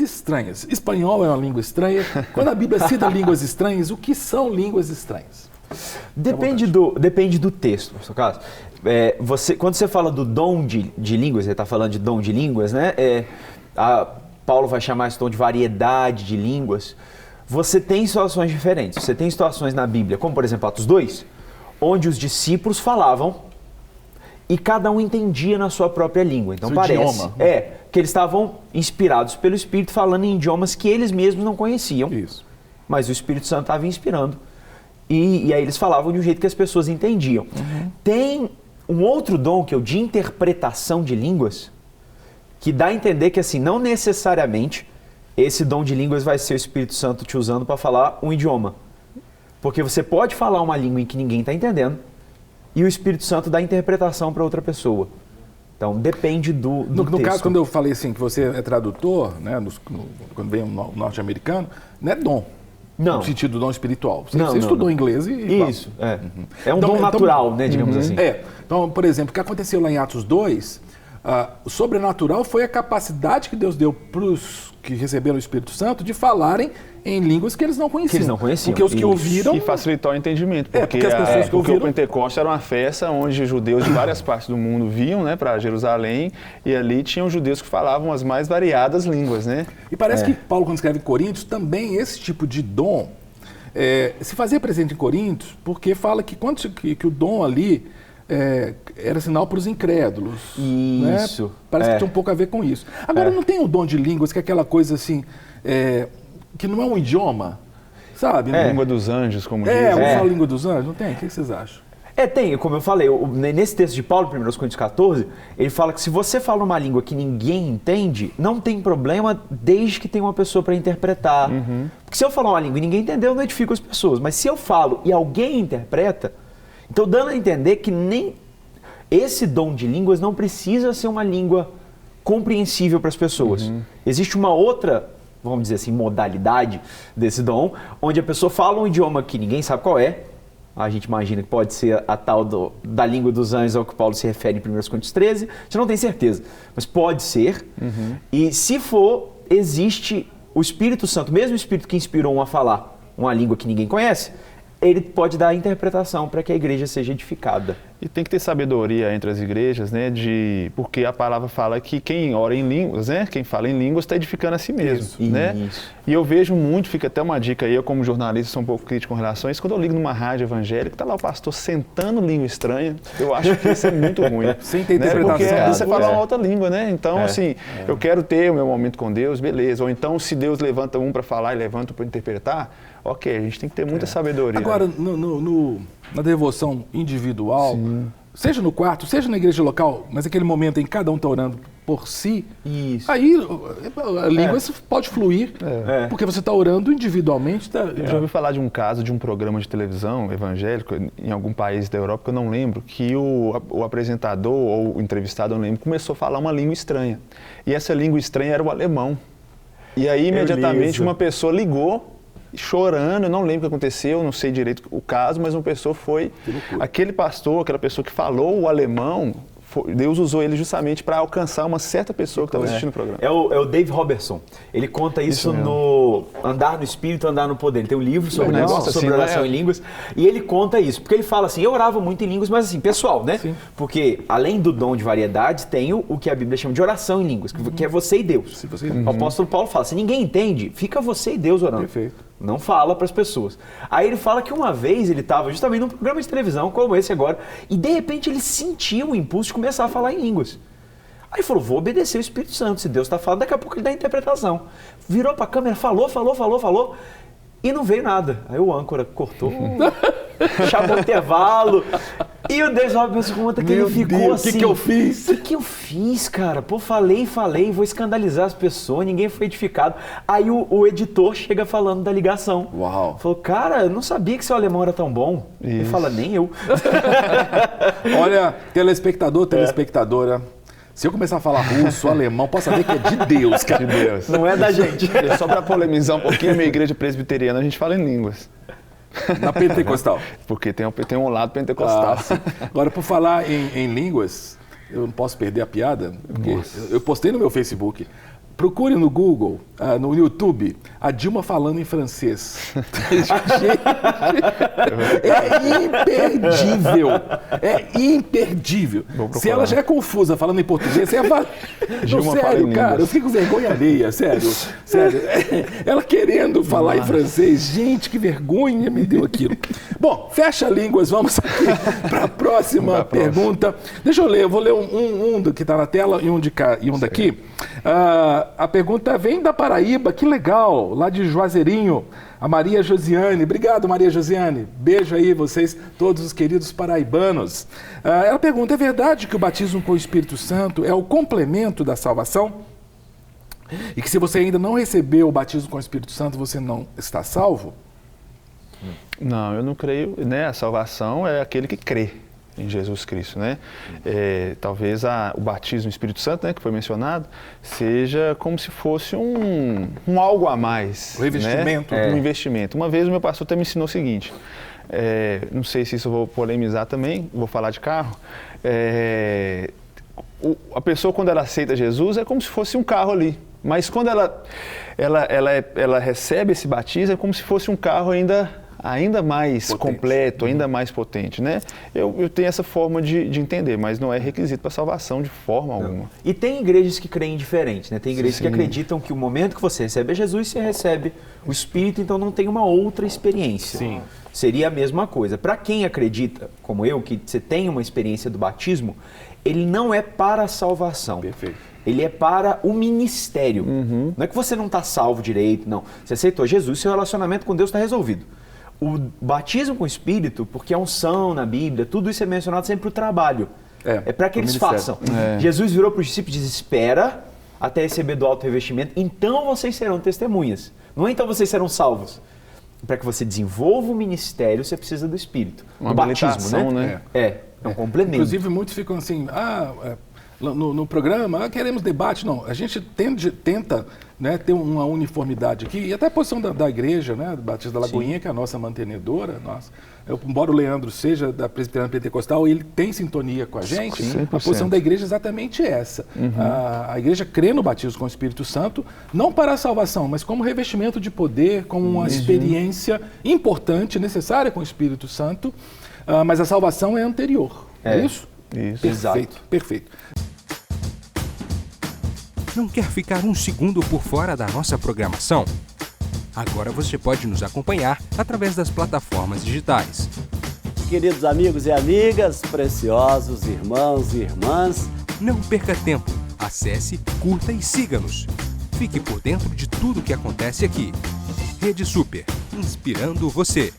estranhas. Espanhol é uma língua estranha. Quando a Bíblia cita línguas estranhas, o que são línguas estranhas? Depende do texto, no seu caso. Quando você fala do dom de línguas, você está falando de dom de línguas, né? Paulo vai chamar esse dom de variedade de línguas. Você tem situações diferentes. Você tem situações na Bíblia, como por exemplo Atos 2, onde os discípulos falavam e cada um entendia na sua própria língua. Então parece que eles estavam inspirados pelo Espírito falando em idiomas que eles mesmos não conheciam. Isso. Mas o Espírito Santo estava inspirando. E aí eles falavam de um jeito que as pessoas entendiam. Tem um outro dom que é o de interpretação de línguas, que dá a entender que assim, não necessariamente esse dom de línguas vai ser o Espírito Santo te usando para falar um idioma. Porque você pode falar uma língua em que ninguém está entendendo e o Espírito Santo dá interpretação para outra pessoa. Então, depende do no texto. caso, quando eu falei assim, que você é tradutor, né, quando vem um norte-americano, não é dom. Não. No sentido do dom espiritual. Você Não, estudou não. inglês e... Isso, é. É um dom natural, né, digamos assim. Então, por exemplo, o que aconteceu lá em Atos 2, o sobrenatural foi a capacidade que Deus deu para os que receberam o Espírito Santo de falarem em línguas que eles não conheciam. Porque os que ouviram... E facilitou o entendimento, porque as pessoas que ouviram... o Pentecostes era uma festa onde judeus de várias partes do mundo vinham, né, para Jerusalém, e ali tinham judeus que falavam as mais variadas línguas, né? E parece que Paulo, quando escreve em Coríntios, também esse tipo de dom se fazia presente em Coríntios, porque fala que, que o dom ali era sinal para os incrédulos. Isso. Né? Parece que tem um pouco a ver com isso. Agora, não tem o dom de línguas, que é aquela coisa assim, que não é um idioma, sabe? Língua dos anjos, como diz. Vamos falar língua dos anjos? Não tem? O que vocês acham? Tem, como eu falei, nesse texto de Paulo, 1 Coríntios 14, ele fala que se você fala uma língua que ninguém entende, não tem problema desde que tenha uma pessoa para interpretar. Porque se eu falar uma língua e ninguém entendeu, eu não edifico as pessoas. Mas se eu falo e alguém interpreta, então dando a entender que nem esse dom de línguas não precisa ser uma língua compreensível para as pessoas. Existe uma outra, vamos dizer assim, modalidade desse dom, onde a pessoa fala um idioma que ninguém sabe qual é. A gente imagina que pode ser a tal da língua dos anjos ao que Paulo se refere em 1 Coríntios 13. A gente não tem certeza, mas pode ser. E se for, existe o Espírito Santo, mesmo o Espírito que inspirou um a falar uma língua que ninguém conhece, ele pode dar a interpretação para que a igreja seja edificada. E tem que ter sabedoria entre as igrejas, né? Porque a palavra fala que quem ora em línguas, né? Quem fala em línguas está edificando a si mesmo, né? Isso. E eu vejo muito, fica até uma dica aí, eu como jornalista sou um pouco crítico com relação a isso, quando eu ligo numa rádio evangélica, está lá o pastor sentando língua estranha, eu acho que isso é muito ruim. Sem ter interpretação. Porque você fala uma outra língua, né? Então, eu quero ter o meu momento com Deus, beleza. Ou então, se Deus levanta um para falar e levanta para interpretar, ok, a gente tem que ter muita sabedoria. Agora, na devoção individual, seja no quarto, seja na igreja local, mas aquele momento em que cada um está orando por si, aí a língua pode fluir, porque você está orando individualmente. Eu já ouvi falar de um caso de um programa de televisão evangélico em algum país da Europa, que eu não lembro, que o apresentador ou o entrevistado, eu não lembro, começou a falar uma língua estranha. E essa língua estranha era o alemão. E aí, imediatamente, uma pessoa ligou, chorando, eu não lembro o que aconteceu, não sei direito o caso, mas uma pessoa foi, aquele pastor, aquela pessoa que falou o alemão, Deus usou ele justamente para alcançar uma certa pessoa que estava assistindo o programa. É o Dave Robertson. Ele conta isso no Andar no Espírito, Andar no Poder. Ele tem um livro sobre oração em línguas. E ele conta isso. Porque ele fala assim, eu orava muito em línguas, mas assim, pessoal, né? Sim. Porque além do dom de variedade, tem o que a Bíblia chama de oração em línguas, que é você e Deus. O apóstolo Paulo fala, se ninguém entende, fica você e Deus orando. Perfeito. Não fala para as pessoas. Aí ele fala que uma vez ele estava justamente num programa de televisão, como esse agora, e de repente ele sentiu o impulso de começar a falar em línguas. Aí ele falou, vou obedecer o Espírito Santo, se Deus está falando, daqui a pouco ele dá a interpretação. Virou para a câmera, falou, e não veio nada. Aí o âncora cortou, chamou o intervalo, e o Deus Robinson conta que ele ficou assim... O que eu fiz? O que eu fiz, cara? Pô, falei, vou escandalizar as pessoas, ninguém foi edificado. Aí o editor chega falando da ligação. Uau! Falou, cara, eu não sabia que seu alemão era tão bom. Isso. Ele fala, nem eu. Olha, telespectador, telespectadora, se eu começar a falar russo, alemão, posso saber que é de Deus, cara. De Deus. Não é da gente. Só para polemizar um pouquinho, a minha igreja presbiteriana, a gente fala em línguas. Na pentecostal. Porque tem um lado pentecostal. Agora, por falar em línguas, eu não posso perder a piada, porque eu postei no meu Facebook, Procure no Google, no YouTube, a Dilma falando em francês. É imperdível. É imperdível. Se ela já é confusa falando em português, você vai... Não, sério, cara, eu fico com vergonha alheia, sério. Ela querendo falar em francês, gente, que vergonha me deu aquilo. Bom, fecha línguas, vamos aqui para a próxima pergunta. Deixa eu ler, eu vou ler um que está na tela e um de cá e um daqui. A pergunta vem da Paraíba, que legal, lá de Juazeirinho, a Maria Josiane. Obrigado, Maria Josiane. Beijo aí, vocês, todos os queridos paraibanos. Ela pergunta, é verdade que o batismo com o Espírito Santo é o complemento da salvação? E que se você ainda não recebeu o batismo com o Espírito Santo, você não está salvo? Não, eu não creio, né? A salvação é aquele que crê em Jesus Cristo, né? Talvez o batismo no Espírito Santo, né, que foi mencionado, seja como se fosse um algo a mais. Um investimento. Né? Um investimento. Uma vez o meu pastor até me ensinou o seguinte, não sei se isso eu vou polemizar também, vou falar de carro, a pessoa quando ela aceita Jesus é como se fosse um carro ali, mas quando ela recebe esse batismo é como se fosse um carro ainda mais potente, completo, ainda mais potente, né? Eu tenho essa forma de entender, mas não é requisito para salvação de forma alguma. E tem igrejas que creem diferente, né? Tem igrejas que acreditam que o momento que você recebe Jesus, você recebe o Espírito, então não tem uma outra experiência. Sim. Seria a mesma coisa. Para quem acredita, como eu, que você tem uma experiência do batismo, ele não é para a salvação. Perfeito. Ele é para o ministério. Não é que você não está salvo direito, não. Você aceitou Jesus, seu relacionamento com Deus está resolvido. O batismo com o Espírito, porque a unção na Bíblia, tudo isso é mencionado sempre para o trabalho. É para que eles façam. Jesus virou para os discípulos e disse, espera até receber do alto revestimento, então vocês serão testemunhas. Não é então vocês serão salvos. Para que você desenvolva o ministério, você precisa do Espírito. Uma do batismo, né? É um complemento. Inclusive, muitos ficam assim, no programa, queremos debate. Não, a gente tenta, né, ter uma uniformidade aqui, e até a posição da igreja, né, do Batista da Lagoinha, que é a nossa mantenedora, embora o Leandro seja da Presbiteriana Pentecostal, ele tem sintonia com a gente, 100%. A posição da igreja é exatamente essa. A igreja crê no batismo com o Espírito Santo, não para a salvação, mas como revestimento de poder, como uma experiência importante, necessária com o Espírito Santo, mas a salvação é anterior. É isso? Isso. Perfeito, perfeito. Não quer ficar um segundo por fora da nossa programação? Agora você pode nos acompanhar através das plataformas digitais. Queridos amigos e amigas, preciosos irmãos e irmãs, não perca tempo. Acesse, curta e siga-nos. Fique por dentro de tudo o que acontece aqui. Rede Super, inspirando você.